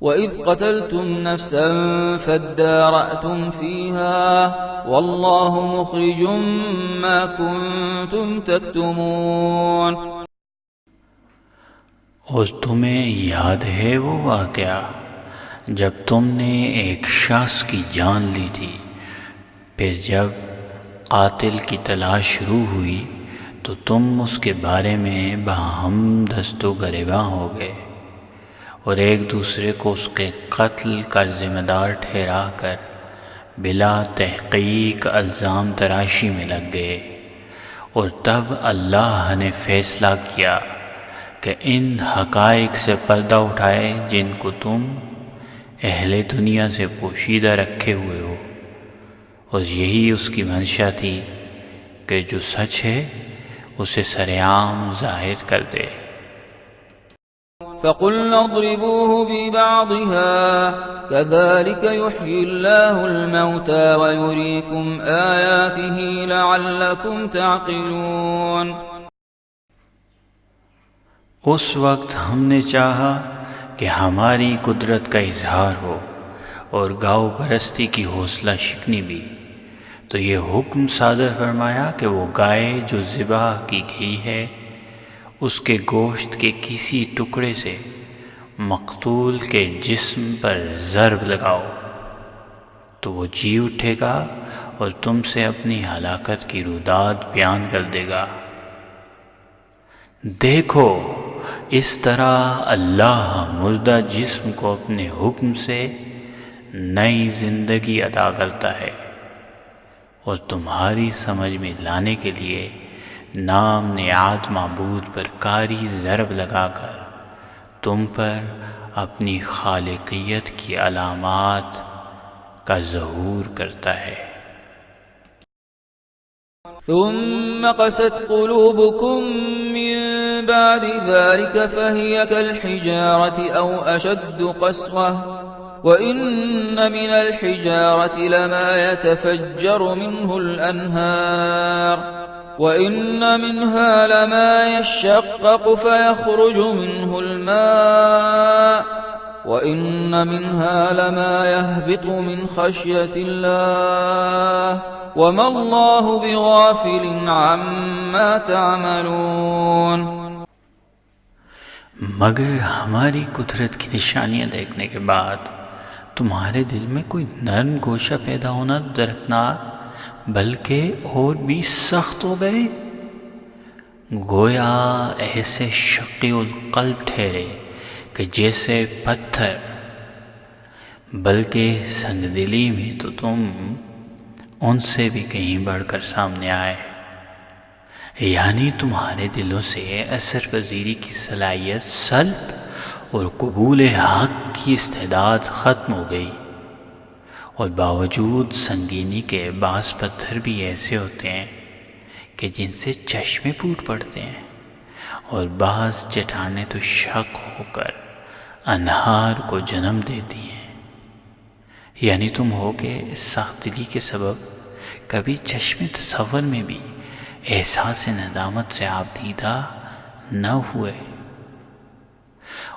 وَإِذْ قَتَلْتُمْ نَفْسًا فَادَّارَأْتُمْ فِيهَا وَاللَّهُ مُخْرِجٌ مَا كُنْتُمْ تَكْتُمُونَ۔ اور تمہیں یاد ہے وہ واقعہ جب تم نے ایک شخص کی جان لی تھی، پھر جب قاتل کی تلاش شروع ہوئی تو تم اس کے بارے میں باہم دست و گریباں ہو گئے اور ایک دوسرے کو اس کے قتل کا ذمہ دار ٹھہرا کر بلا تحقیق الزام تراشی میں لگ گئے، اور تب اللہ نے فیصلہ کیا کہ ان حقائق سے پردہ اٹھائے جن کو تم اہل دنیا سے پوشیدہ رکھے ہوئے ہو، اور یہی اس کی منشا تھی کہ جو سچ ہے اسے سرعام ظاہر کر دے۔ فَقُلْنَا اضْرِبُوهُ بِبَعْضِهَا كَذَلِكَ يُحْيِي اللَّهُ الْمَوْتَى وَيُرِيكُمْ آيَاتِهِ لَعَلَّكُمْ تَعْقِلُونَ۔ اس وقت ہم نے چاہا کہ ہماری قدرت کا اظہار ہو اور گاؤ پرستی کی حوصلہ شکنی بھی، تو یہ حکم صادر فرمایا کہ وہ گائے جو ذبح کی گئی ہے اس کے گوشت کے کسی ٹکڑے سے مقتول کے جسم پر ضرب لگاؤ تو وہ جی اٹھے گا اور تم سے اپنی ہلاکت کی روداد بیان کر دے گا۔ دیکھو اس طرح اللہ مردہ جسم کو اپنے حکم سے نئی زندگی عطا کرتا ہے، اور تمہاری سمجھ میں لانے کے لیے نام نہاد معبود پر کاری ضرب لگا کر تم پر اپنی خالقیت کی علامات کا ظہور کرتا ہے۔ ثم قست قلوبكم من بعد ذلك فهي كالحجارة أو أشد قسوة وإن من الحجارة لما يتفجر منه الأنهار وإن منها لما يشقق فيخرج منه الماء وإن منها لما يهبط من خشية الله وما الله بغافل عما تعملون۔ مگر ہماری قدرت کی نشانیاں دیکھنے کے بعد تمہارے دل میں کوئی نرم گوشہ پیدا ہونا درکنار بلکہ اور بھی سخت ہو گئے، گویا ایسے شقی القلب ٹھہرے کہ جیسے پتھر، بلکہ سنگ دلی میں تو تم ان سے بھی کہیں بڑھ کر سامنے آئے، یعنی تمہارے دلوں سے اثر پذیری کی صلاحیت سلب اور قبول حق کی استعداد ختم ہو گئی، اور باوجود سنگینی کے بعض پتھر بھی ایسے ہوتے ہیں کہ جن سے چشمے پھوٹ پڑتے ہیں، اور بعض چٹانیں تو شق ہو کر انہار کو جنم دیتی ہیں، یعنی تم ہو کہ اس سخت دلی کے سبب کبھی چشم تصور میں بھی احساس ندامت سے آبدیدہ نہ ہوئے،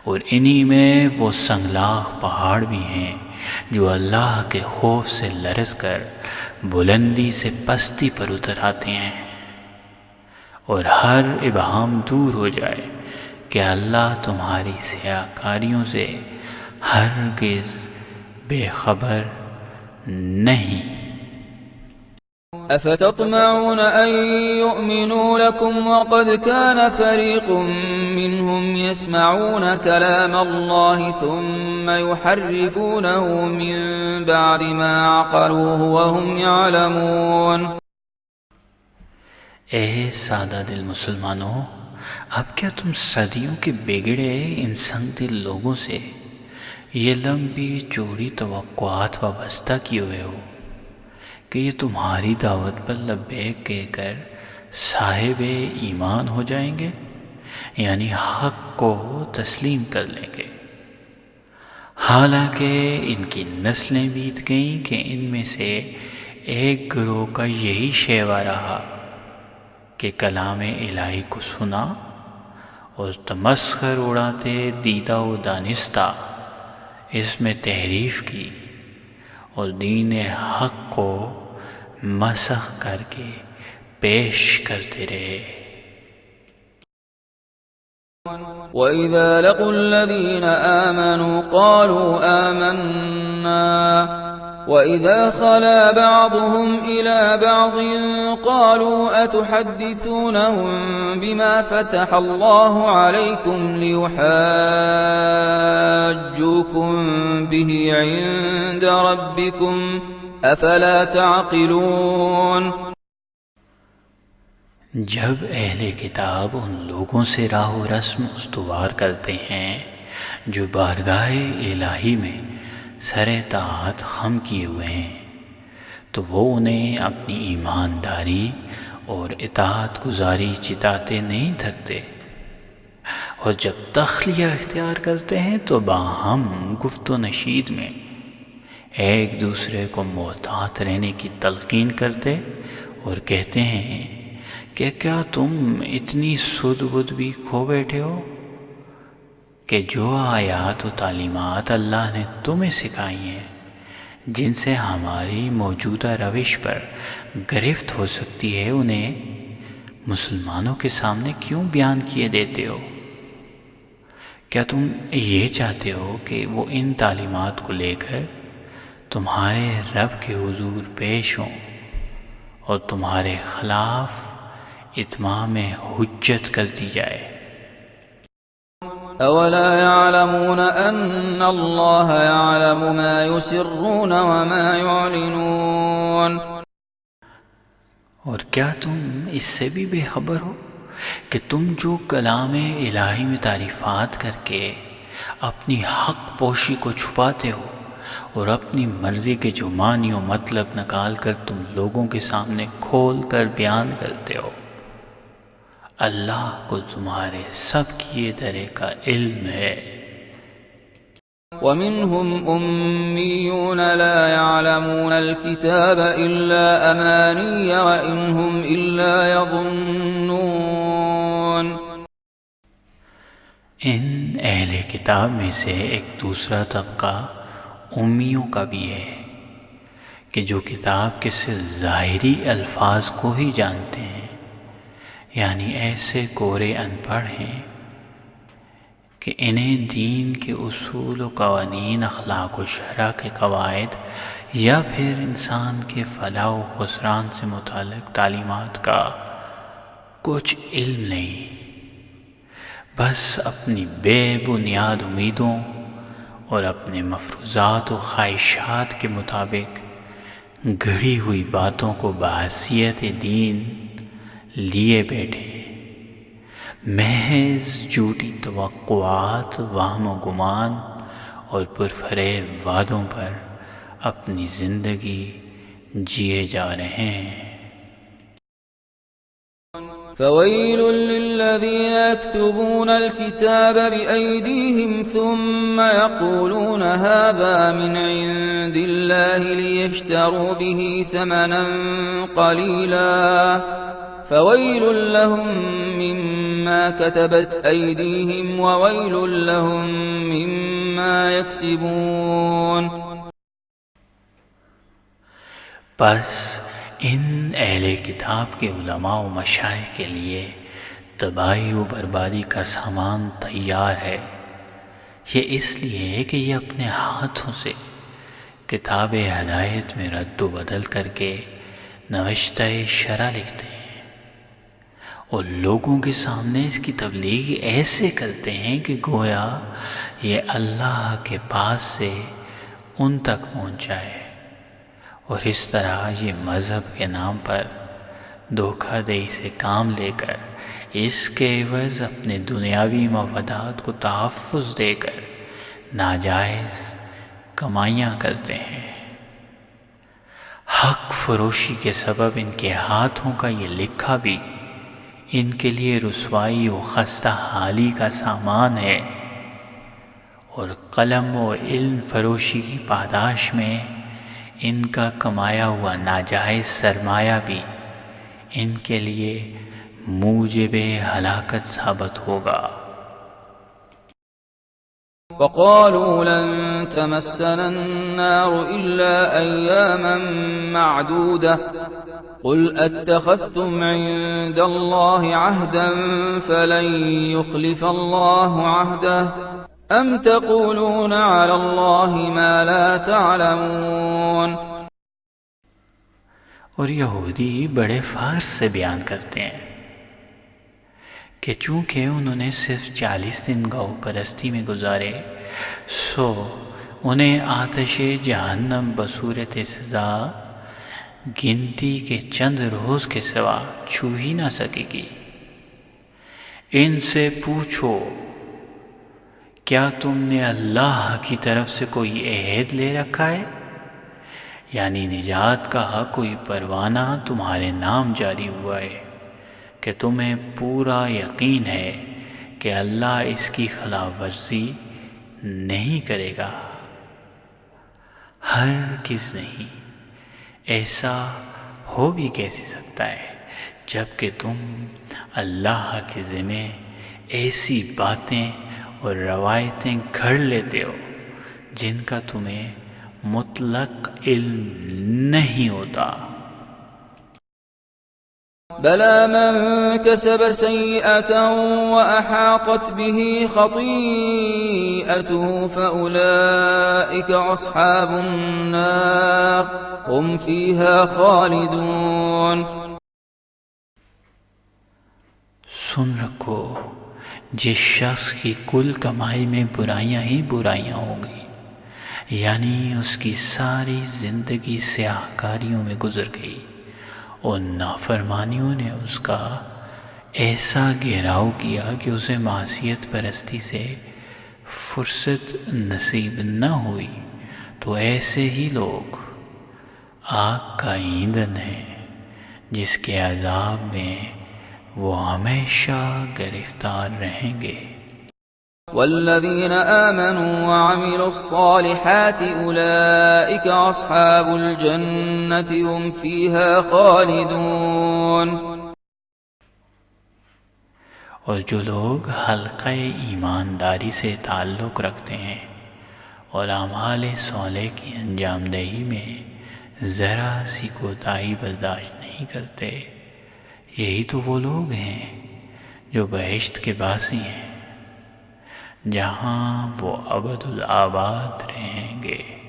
اور انہی میں وہ سنگلاخ پہاڑ بھی ہیں جو اللہ کے خوف سے لرز کر بلندی سے پستی پر اتر آتے ہیں، اور ہر ابہام دور ہو جائے کہ اللہ تمہاری سیاہ کاریوں سے ہرگز بے خبر نہیں۔ أفتطمعون أن يؤمنوا لكم وقد كان فريق منهم يسمعون كلام الله ثم يحرفونه من بعد ما عقلوه وهم يعلمون۔ اے سادہ دل مسلمانوں، اب کیا تم صدیوں کے بگڑے ان سنگ دل لوگوں سے یہ لمبی چوڑی توقعات وابستہ کیے ہوئے ہو کہ یہ تمہاری دعوت پر لبیک کہہ کر صاحب ایمان ہو جائیں گے، یعنی حق کو تسلیم کر لیں گے، حالانکہ ان کی نسلیں بیت گئیں کہ ان میں سے ایک گروہ کا یہی شیوا رہا کہ کلام الہی کو سنا اور تمسخر اڑاتے دیدہ و دانستہ اس میں تحریف کی اور دین حق کو مسخ کر کے پیش کرتے رہے۔ وَإِذَا لَقُوا الَّذِينَ آمَنُوا قَالُوا آمَنَّا وَإِذَا خَلَا بَعْضُهُمْ إِلَى بَعْضٍ قَالُوا أَتُحَدِّثُونَهُم بِمَا فَتَحَ اللَّهُ عَلَيْكُمْ لِيُحَاجُّوكُم بِهِ عِندَ رَبِّكُمْ أَفَلَا تَعْقِلُونَ۔ جب اہل کتاب ان لوگوں سے راہ و رسم استوار کرتے ہیں جو بارگاہ الہی میں سر طاعت خم کیے ہوئے ہیں، تو وہ انہیں اپنی ایمانداری اور اطاعت گزاری چتاتے نہیں تھکتے، اور جب تخلیہ اختیار کرتے ہیں تو باہم گفت و نشید میں ایک دوسرے کو محتاط رہنے کی تلقین کرتے اور کہتے ہیں کہ کیا تم اتنی سدھ بدھ بھی کھو بیٹھے ہو کہ جو آیات و تعلیمات اللہ نے تمہیں سکھائی ہیں، جن سے ہماری موجودہ روش پر گرفت ہو سکتی ہے، انہیں مسلمانوں کے سامنے کیوں بیان کیے دیتے ہو؟ کیا تم یہ چاہتے ہو کہ وہ ان تعلیمات کو لے کر تمہارے رب کے حضور پیش ہوں اور تمہارے خلاف اتمام حجت کر دی جائے؟ أَوَلَا يَعْلَمُونَ أَنَّ اللَّهَ يَعْلَمُ مَا يُسِرُّونَ وَمَا يُعْلِنُونَ۔ اور کیا تم اس سے بھی بے خبر ہو کہ تم جو کلام الہی میں تعریفات کر کے اپنی حق پوشی کو چھپاتے ہو اور اپنی مرضی کے جو معنی و مطلب نکال کر تم لوگوں کے سامنے کھول کر بیان کرتے ہو، اللہ کو تمہارے سب کیے درے کا علم ہے۔ وَمِنْهُمْ أُمِّيُّونَ لَا يَعْلَمُونَ الْكِتَابَ إِلَّا أَمَانِيَّ وَإِنْ هُمْ إِلَّا يَظُنُّونَ۔ ان اہل کتاب میں سے ایک دوسرا طبقہ امیوں کا بھی ہے کہ جو کتاب کے صرف ظاہری الفاظ کو ہی جانتے ہیں، یعنی ایسے کورے ان پڑھ ہیں کہ انہیں دین کے اصول و قوانین، اخلاق و شرع کے قواعد یا پھر انسان کے فلاح و خسران سے متعلق تعلیمات کا کچھ علم نہیں، بس اپنی بے بنیاد امیدوں اور اپنے مفروضات و خواہشات کے مطابق گھڑی ہوئی باتوں کو بحیثیت دین لیے بیٹھے، محض جھوٹی توقعات، وہم و گمان اور پرفریب وعدوں پر اپنی زندگی جیے جا رہے ہیں۔ فَوَيْلٌ لِّلَّذِينَ يَكْتُبُونَ الْكِتَابَ بِأَيْدِيهِمْ ثُمَّ يَقُولُونَ هَٰذَا مِنْ عِندِ اللَّهِ لِيَشْتَرُوا بِهِ ثَمَنًا قَلِيلًا فَوَيْلٌ لَّهُم مِّمَّا كَتَبَتْ أَيْدِيهِمْ وَوَيْلٌ لَّهُم مِّمَّا يَكْسِبُونَ۔ بس ان اہل کتاب کے علماء و مشائخ کے لیے تباہی و بربادی کا سامان تیار ہے، یہ اس لیے کہ یہ اپنے ہاتھوں سے کتاب ہدایت میں رد و بدل کر کے نوشتہ شرع لکھتے ہیں اور لوگوں کے سامنے اس کی تبلیغ ایسے کرتے ہیں کہ گویا یہ اللہ کے پاس سے ان تک پہنچ جائے، اور اس طرح یہ مذہب کے نام پر دھوکہ دہی سے کام لے کر اس کے عوض اپنے دنیاوی مفادات کو تحفظ دے کر ناجائز کمائیاں کرتے ہیں۔ حق فروشی کے سبب ان کے ہاتھوں کا یہ لکھا بھی ان کے لیے رسوائی و خستہ حالی کا سامان ہے، اور قلم و علم فروشی کی پاداش میں ان کا کمایا ہوا ناجائز سرمایہ بھی ان کے لیے موجب ہلاکت ثابت ہوگا۔ وَقَالُوا لَن تمسنا النار إلا أياما معدودة قل أتخذتم عند الله عهدا فلن يخلف الله عهده أم تقولون على الله ما لا تعلمون۔ اور یہودی بڑے فخر سے بیان کرتے ہیں کہ چونکہ انہوں نے صرف 40 دن گو پرستی میں گزارے سو انہیں آتش جہنم بصورت سزا گنتی کے چند روز کے سوا چھو ہی نہ سکے گی۔ ان سے پوچھو کیا تم نے اللہ کی طرف سے کوئی عہد لے رکھا ہے؟ یعنی نجات کا کوئی پروانہ تمہارے نام جاری ہوا ہے کہ تمہیں پورا یقین ہے کہ اللہ اس کی خلاف ورزی نہیں کرے گا؟ ہرگز نہیں، ایسا ہو بھی کیسے سکتا ہے جب کہ تم اللہ کے ذمے ایسی باتیں اور روایتیں گھڑ لیتے ہو جن کا تمہیں مطلق علم نہیں ہوتا۔ بلى من كسب سيئة وأحاطت به خطيئته فأولئك أصحاب النار هم فيها خالدون۔ سن رکھو، جس شخص کی کل کمائی میں برائیاں ہی برائیاں ہوں گی، یعنی اس کی ساری زندگی سیاہ کاریوں میں گزر گئی اور نافرمانیوں نے اس کا ایسا گھیراؤ کیا کہ اسے معصیت پرستی سے فرصت نصیب نہ ہوئی، تو ایسے ہی لوگ آگ کا ایندھن ہے جس کے عذاب میں وہ ہمیشہ گرفتار رہیں گے۔ والذين آمنوا وعملوا الصالحات أولئك أصحاب الجنة هم فيها خالدون۔ اور جو لوگ حلقہ ایمانداری سے تعلق رکھتے ہیں اور اعمال صالح کی انجام دہی میں ذرا سی کوتاہی برداشت نہیں کرتے، یہی تو وہ لوگ ہیں جو بہشت کے باسی ہیں، جہاں وہ ابد الآباد رہیں گے۔